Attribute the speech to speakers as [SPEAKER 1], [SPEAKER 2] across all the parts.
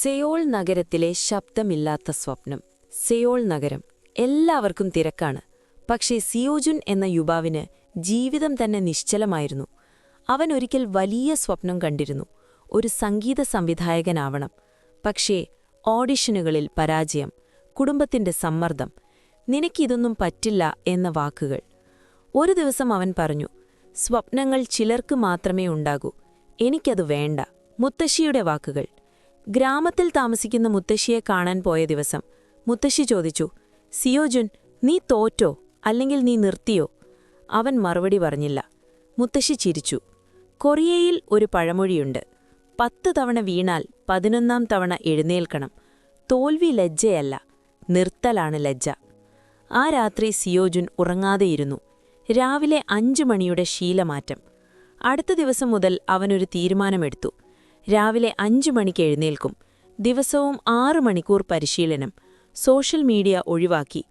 [SPEAKER 1] സെയോൾ നഗരത്തിലെ ശബ്ദമില്ലാത്ത സ്വപ്നം. സെയോൾ നഗരം എല്ലാവർക്കും തിരക്കാണ്. പക്ഷേ സിയോജുൻ എന്ന യുവാവിന് ജീവിതം തന്നെ നിശ്ചലമായിരുന്നു. അവൻ ഒരിക്കൽ വലിയ സ്വപ്നം കണ്ടിരുന്നു, ഒരു സംഗീത സംവിധായകനാവണം. പക്ഷേ ഓഡിഷനുകളിൽ പരാജയം, കുടുംബത്തിന്റെ സമ്മർദ്ദം, നിനക്കിതൊന്നും പറ്റില്ല എന്ന വാക്കുകൾ. ഒരു ദിവസം അവൻ പറഞ്ഞു, സ്വപ്നങ്ങൾ ചിലർക്ക് മാത്രമേ ഉണ്ടാകൂ, എനിക്കത് വേണ്ട. മുത്തശ്ശിയുടെ വാക്കുകൾ. ഗ്രാമത്തിൽ താമസിക്കുന്ന മുത്തശ്ശിയെ കാണാൻ പോയ ദിവസം മുത്തശ്ശി ചോദിച്ചു, സിയോജുൻ, നീ തോറ്റോ അല്ലെങ്കിൽ നീ നിർത്തിയോ? അവൻ മറുപടി പറഞ്ഞില്ല. മുത്തശ്ശി ചിരിച്ചു. കൊറിയയിൽ ഒരു പഴമൊഴിയുണ്ട്, 10 തവണ വീണാൽ 11ാം തവണ എഴുന്നേൽക്കണം. തോൽവി ലജ്ജയല്ല, നിർത്തലാണ് ലജ്ജ. ആ രാത്രി സിയോജുൻ ഉറങ്ങാതെയിരുന്നു. രാവിലെ 5 മണിയുടെ ശീലമാറ്റം. അടുത്ത ദിവസം മുതൽ അവനൊരു തീരുമാനമെടുത്തു. രാവിലെ 5 മണിക്ക് എഴുന്നേൽക്കും. ദിവസവും 6 മണിക്കൂർ പരിശീലനം. സോഷ്യൽ മീഡിയ ഒഴിവാക്കി.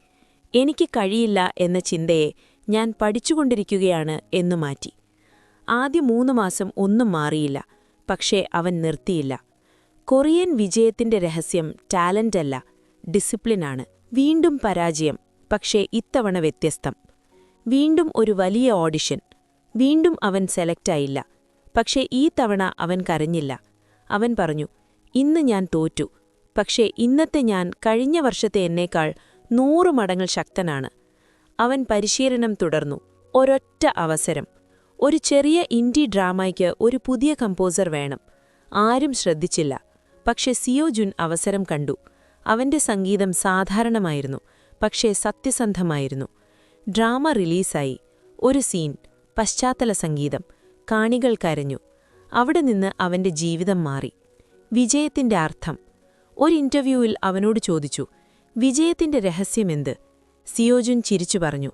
[SPEAKER 1] എനിക്ക് കഴിയില്ല എന്ന ചിന്തയെ ഞാൻ പഠിച്ചുകൊണ്ടിരിക്കുകയാണ് എന്നു മാറ്റി. ആദ്യ 3 മാസം ഒന്നും മാറിയില്ല. പക്ഷേ അവൻ നിർത്തിയില്ല. കൊറിയൻ വിജയത്തിന്റെ രഹസ്യം ടാലന്റല്ല, ഡിസിപ്ലിനാണ്. വീണ്ടും പരാജയം, പക്ഷേ ഇത്തവണ വ്യത്യസ്തം. വീണ്ടും ഒരു വലിയ ഓഡിഷൻ. വീണ്ടും അവൻ സെലക്റ്റായില്ല. പക്ഷേ ഈ തവണ അവൻ കരഞ്ഞില്ല. അവൻ പറഞ്ഞു, ഇന്ന് ഞാൻ തോറ്റു. പക്ഷേ ഇന്നത്തെ ഞാൻ കഴിഞ്ഞ വർഷത്തെ എന്നേക്കാൾ 100 മടങ്ങ് ശക്തനാണ്. അവൻ പരിശീലനം തുടർന്നു. ഒരൊറ്റ അവസരം. ഒരു ചെറിയ ഇൻഡി ഡ്രാമയ്ക്ക് ഒരു പുതിയ കമ്പോസർ വേണം. ആരും ശ്രദ്ധിച്ചില്ല. പക്ഷേ സിയോജുൻ അവസരം കണ്ടു. അവന്റെ സംഗീതം സാധാരണമായിരുന്നു, പക്ഷേ സത്യസന്ധമായിരുന്നു. ഡ്രാമ റിലീസായി. ഒരു സീൻ, പശ്ചാത്തല സംഗീതം. കാണികൾ കരഞ്ഞു. അവിടെ നിന്ന് അവന്റെ ജീവിതം മാറി. വിജയത്തിന്റെ അർത്ഥം. ഒരു ഇന്റർവ്യൂവിൽ അവനോട് ചോദിച്ചു, വിജയത്തിന്റെ രഹസ്യമെന്ത്? സിയോജുൻ ചിരിച്ചു പറഞ്ഞു,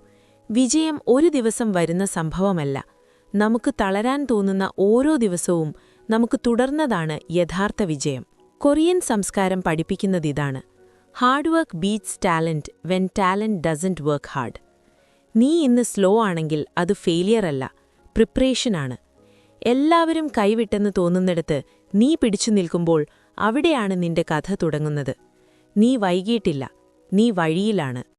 [SPEAKER 1] വിജയം ഒരു ദിവസം വരുന്ന സംഭവമല്ല. നമുക്ക് തളരാൻ തോന്നുന്ന ഓരോ ദിവസവും നമുക്ക് തുടർന്നതാണ് യഥാർത്ഥ വിജയം. കൊറിയൻ സംസ്കാരം പഠിപ്പിക്കുന്നതിതാണ്, hard work beats talent when talent doesn't work hard. നീ ഇന്ന് സ്ലോ ആണെങ്കിൽ അത് ഫെയിലിയർ അല്ല, പ്രിപ്പറേഷനാണ്. എല്ലാവരും കൈവിട്ടെന്ന് തോന്നുന്നിടത്ത് നീ പിടിച്ചു നിൽക്കുമ്പോൾ അവിടെയാണ് നിന്റെ കഥ തുടങ്ങുന്നത്. നീ വൈകിയിട്ടില്ല, നീ വഴിയിലാണ്.